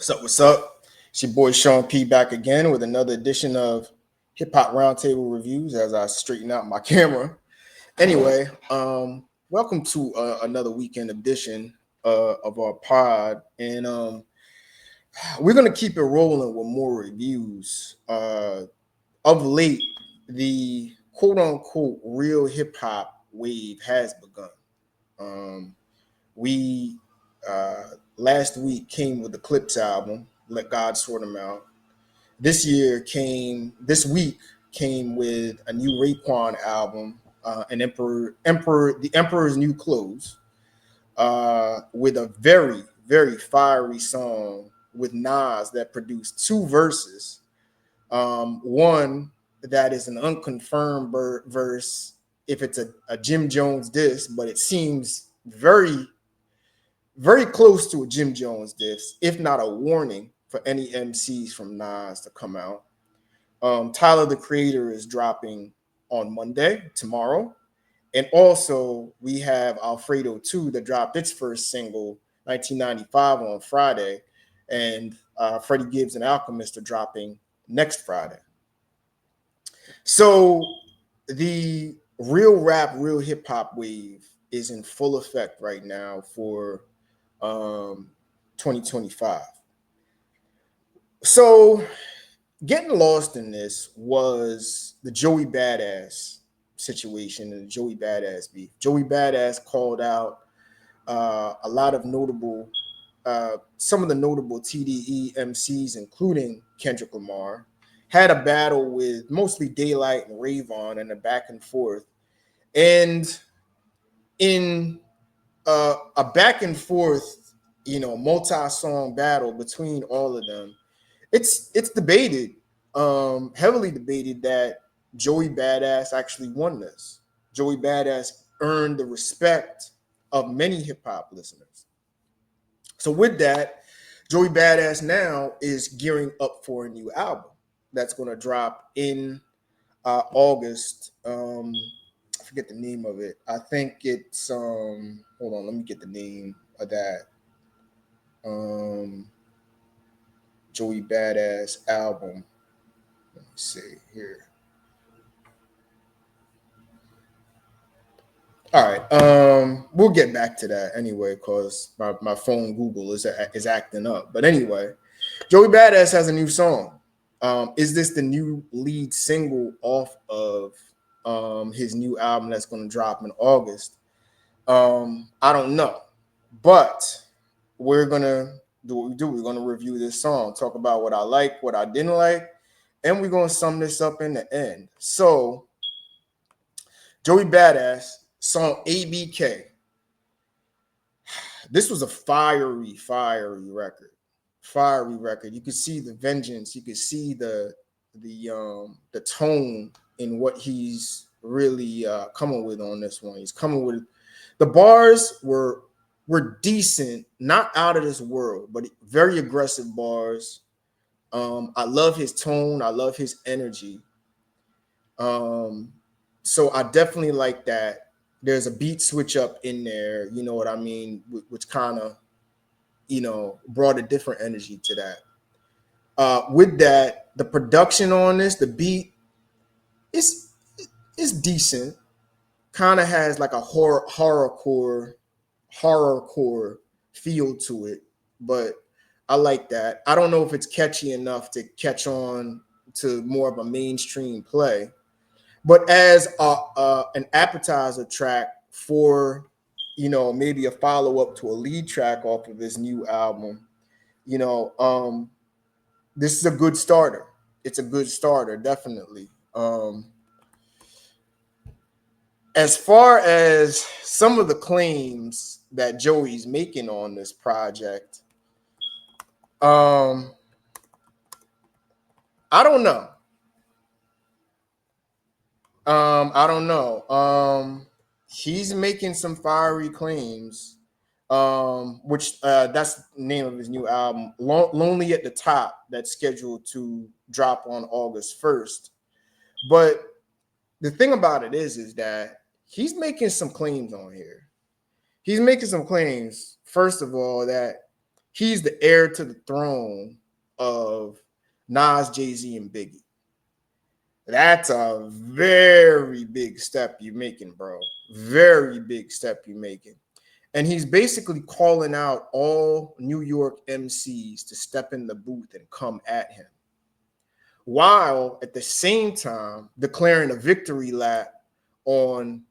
What's up? It's your boy Sean P back again with another edition of Hip Hop Roundtable Reviews as I straighten out my camera. Anyway, welcome to another weekend edition of our pod. And we're going to keep it rolling with more reviews. Of late, the quote unquote real hip hop wave has begun. Um, we last week came with the Clips album, Let God Sort Them Out. This week came with a new Raekwon album, The Emperor's New Clothes, with a very, very fiery song with Nas that produced two verses. One that is an unconfirmed verse if it's a Jim Jones diss, but it seems very, very close to a Jim Jones diss, if not a warning for any MCs from Nas to come out. Tyler, the Creator, is dropping on Monday, tomorrow. And also, we have Alfredo 2 that dropped its first single, 1995, on Friday. And Freddie Gibbs and Alchemist are dropping next Friday. So the real rap, real hip hop wave is in full effect right now for 2025. So getting lost in this was the Joey Badass situation and the Joey Badass beef. Joey Badass called out a lot of some of the notable TDE MCs, including Kendrick Lamar, had a battle with mostly Daylight and Rayvon and a back and forth. And in a back and forth, multi-song battle between all of them, it's debated, heavily debated, that Joey Badass actually won this. Joey Badass earned the respect of many hip hop listeners. So with that, Joey Badass now is gearing up for a new album that's going to drop in August. I forget the name of it. I think it's hold on, let me get the name of that. Joey Badass album. Let me see here. All right. We'll get back to that anyway, because my phone Google is acting up. But anyway, Joey Badass has a new song. Is this the new lead single off of his new album that's going to drop in August? I don't know. But we're gonna do what we do. We're gonna review this song, talk about what I like, what I didn't like, and we're gonna sum this up in the end. So, Joey Badass song ABK. This was a fiery record. Fiery record. You could see the vengeance. You could see the tone in what he's really coming with on this one. He's coming with the bars were decent, not out of this world, but very aggressive bars. I love his tone. I love his energy. So I definitely like that. There's a beat switch up in there, you know what I mean, which kind of, brought a different energy to that. With that, the production on this, the beat is decent. Kind of has like a horrorcore feel to it, but I like that. I don't know if it's catchy enough to catch on to more of a mainstream play, but as an appetizer track for, maybe a follow-up to a lead track off of his new album, this is a good starter. It's a good starter, definitely. As far as some of the claims that Joey's making on this project, I don't know. I don't know. He's making some fiery claims, which that's the name of his new album, Lonely at the Top, that's scheduled to drop on August 1st. But the thing about it is that he's making some claims on here. He's making some claims, first of all, that he's the heir to the throne of Nas, Jay-Z, and Biggie. That's a very big step you're making, bro. Very big step you're making. And he's basically calling out all New York MCs to step in the booth and come at him, while at the same time declaring a victory lap on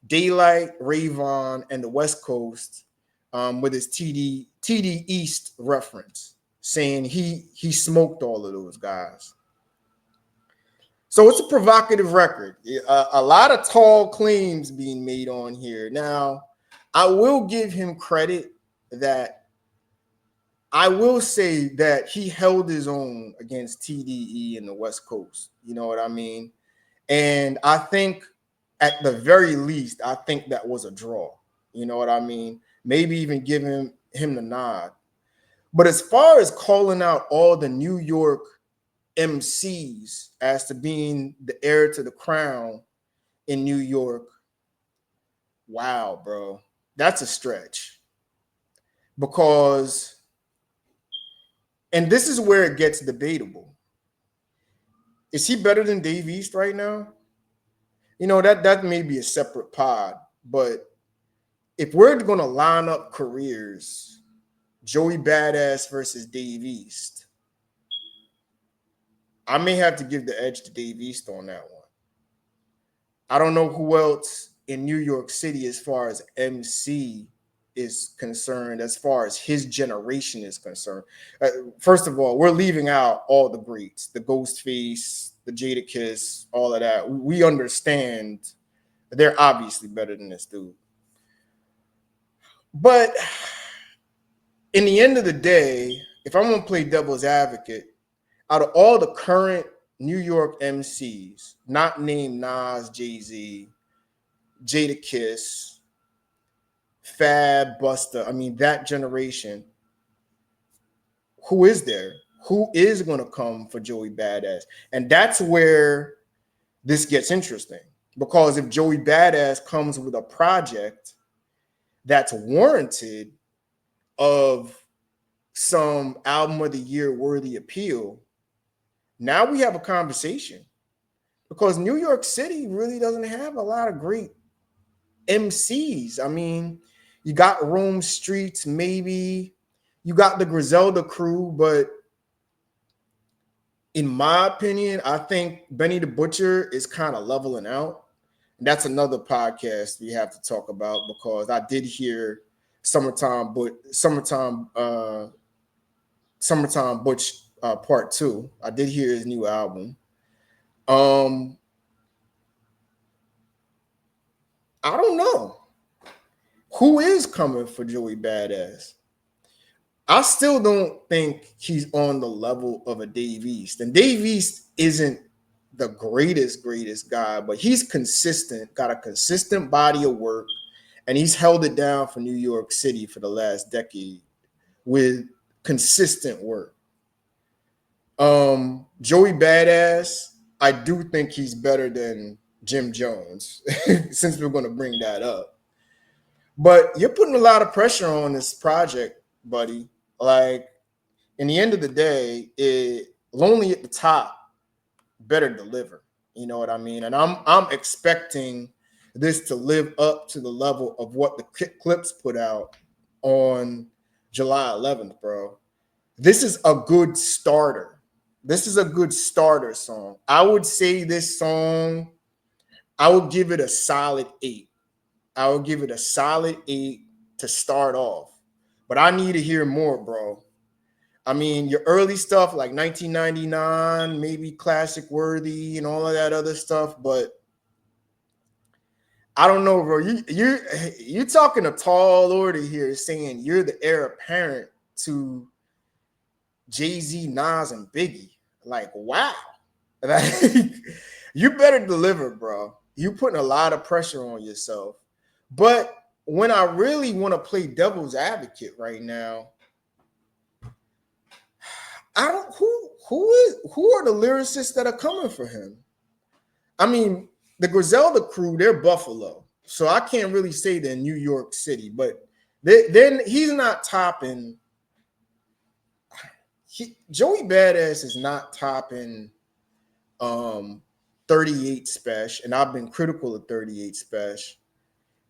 Daylight, Rayvon, and the West Coast with his TD East reference, saying he smoked all of those guys. So it's a provocative record. A lot of tall claims being made on here. Now, I will give him credit that I will say that he held his own against TDE in the West Coast. You know what I mean? And I think at the very least, I think that was a draw. You know what I mean? Maybe even giving him the nod. But as far as calling out all the New York MCs as to being the heir to the crown in New York, wow, bro, that's a stretch. Because, and this is where it gets debatable. Is he better than Dave East right now? You know, that may be a separate pod, but if we're going to line up careers, Joey Badass versus Dave East, I may have to give the edge to Dave East on that one. I don't know who else in New York City as far as MC is concerned, as far as his generation is concerned. First of all, we're leaving out all the greats, the Ghostface, the Jadakiss, all of that. We understand they're obviously better than this dude. But in the end of the day, if I'm going to play devil's advocate, out of all the current New York MCs, not named Nas, Jay-Z, Jadakiss, Fab, Busta, I mean, that generation, who is there? Who is going to come for Joey Badass? And that's where this gets interesting. Because if Joey Badass comes with a project that's warranted of some album of the year worthy appeal, now we have a conversation. Because New York City really doesn't have a lot of great MCs. I mean, you got Rome Streets, maybe. You got the Griselda crew, but in my opinion, I think Benny the Butcher is kind of leveling out. And that's another podcast we have to talk about, because I did hear Summertime Butch Part 2. I did hear his new album. I don't know who is coming for Joey Badass. I still don't think he's on the level of a Dave East. And Dave East isn't the greatest guy, but he's consistent, got a consistent body of work, and he's held it down for New York City for the last decade with consistent work. Joey Badass, I do think he's better than Jim Jones, since we're going to bring that up. But you're putting a lot of pressure on this project, buddy. Like, in the end of the day, Lonely at the Top better deliver. You know what I mean? And I'm expecting this to live up to the level of what the Clips put out on July 11th, bro. This is a good starter. This is a good starter song. I would say this song, I would give it a solid 8. I would give it a solid 8 to start off. But I need to hear more, bro. I mean, your early stuff like 1999, maybe Classic Worthy and all of that other stuff, but I don't know, bro. You're talking a tall order here, saying you're the heir apparent to Jay-Z, Nas, and Biggie. Like, wow. Like, you better deliver, bro. You're putting a lot of pressure on yourself. But when I really want to play devil's advocate right now, I don't who are the lyricists that are coming for him? I mean, the Griselda crew, they're Buffalo. So I can't really say they're New York City, but then he's not topping Joey Badass is not topping 38 special, and I've been critical of 38 special.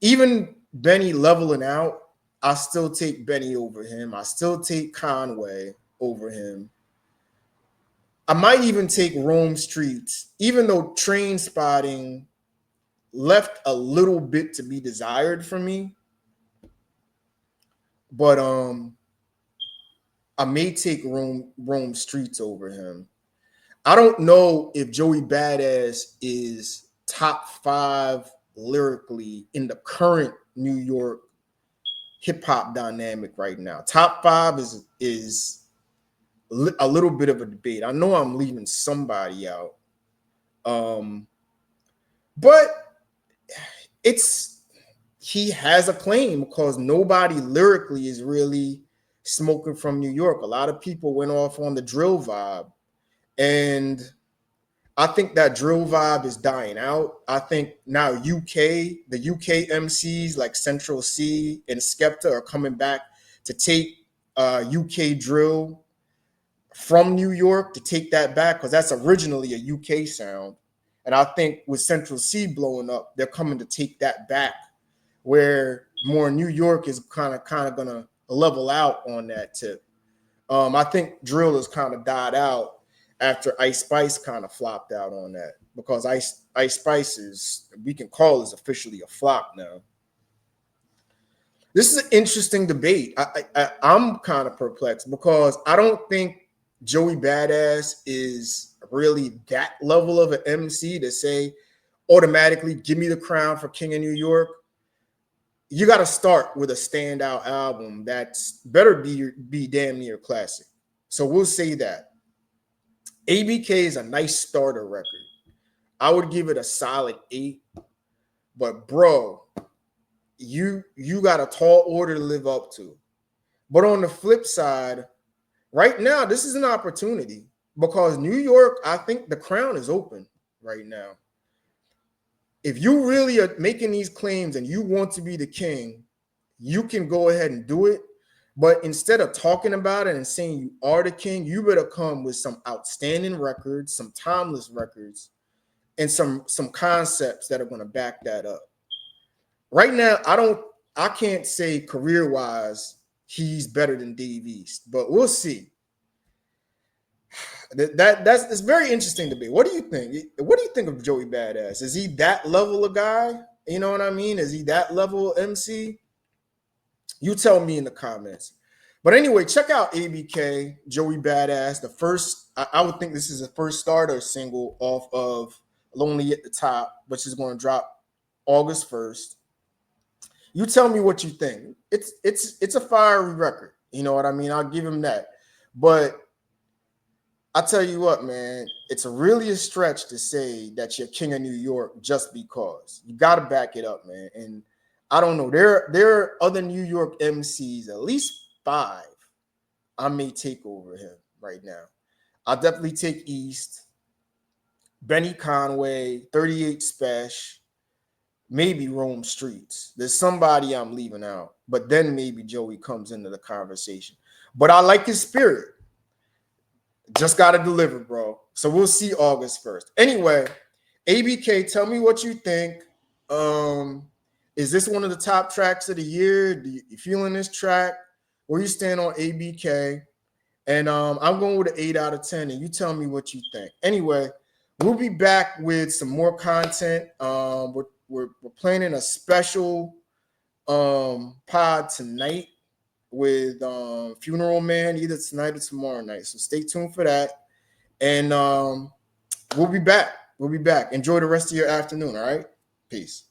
Even Benny leveling out, I still take Benny over him. I still take Conway over him. I might even take Rome Streets, even though Train Spotting left a little bit to be desired for me. But I may take Rome Streets over him. I don't know if Joey Badass is top 5 lyrically in the current New York hip hop dynamic right now. Top 5 is a little bit of a debate. I know I'm leaving somebody out, but he has a claim because nobody lyrically is really smoking from New York. A lot of people went off on the drill vibe, and I think that drill vibe is dying out. I think now the UK MCs like Central C and Skepta are coming back to take UK drill from New York, to take that back, because that's originally a UK sound. And I think with Central C blowing up, they're coming to take that back, where more New York is kind of gonna level out on that tip. I think drill has kind of died out after Ice Spice kind of flopped out on that, because Ice Spice we can call is officially a flop now. This is an interesting debate. I'm kind of perplexed because I don't think Joey Badass is really that level of an MC to say automatically give me the crown for King of New York. You got to start with a standout album that's better be damn near classic. So we'll say that. ABK is a nice starter record. I would give it a solid 8. But bro, you got a tall order to live up to. But on the flip side, right now, this is an opportunity because New York, I think the crown is open right now. If you really are making these claims and you want to be the king, you can go ahead and do it. But instead of talking about it and saying you are the king, you better come with some outstanding records, some timeless records, and some concepts that are going to back that up. Right now, I can't say career-wise he's better than Dave East, but we'll see. It's very interesting to me. What do you think? What do you think of Joey Badass? Is he that level of guy? You know what I mean? Is he that level MC? You tell me in the comments. But anyway, check out ABK, Joey Badass. The first, I would think this is the first starter single off of Lonely at the Top, which is going to drop August 1st. You tell me what you think. It's a fiery record. You know what I mean? I'll give him that. But I tell you what, man, it's really a stretch to say that you're king of New York just because. You got to back it up, man. And I don't know. There are other New York MCs, at least 5, I may take over him right now. I'll definitely take East, Benny Conway, 38 Special, maybe Rome Streets. There's somebody I'm leaving out, but then maybe Joey comes into the conversation. But I like his spirit. Just got to deliver, bro. So we'll see August 1st. Anyway, ABK, tell me what you think. Is this one of the top tracks of the year? Do you feeling this track? Where you stand on ABK? And I'm going with an 8 out of 10, and you tell me what you think. Anyway, we'll be back with some more content. We're planning a special pod tonight with Funeral Man, either tonight or tomorrow night. So stay tuned for that. And we'll be back. Enjoy the rest of your afternoon, all right? Peace.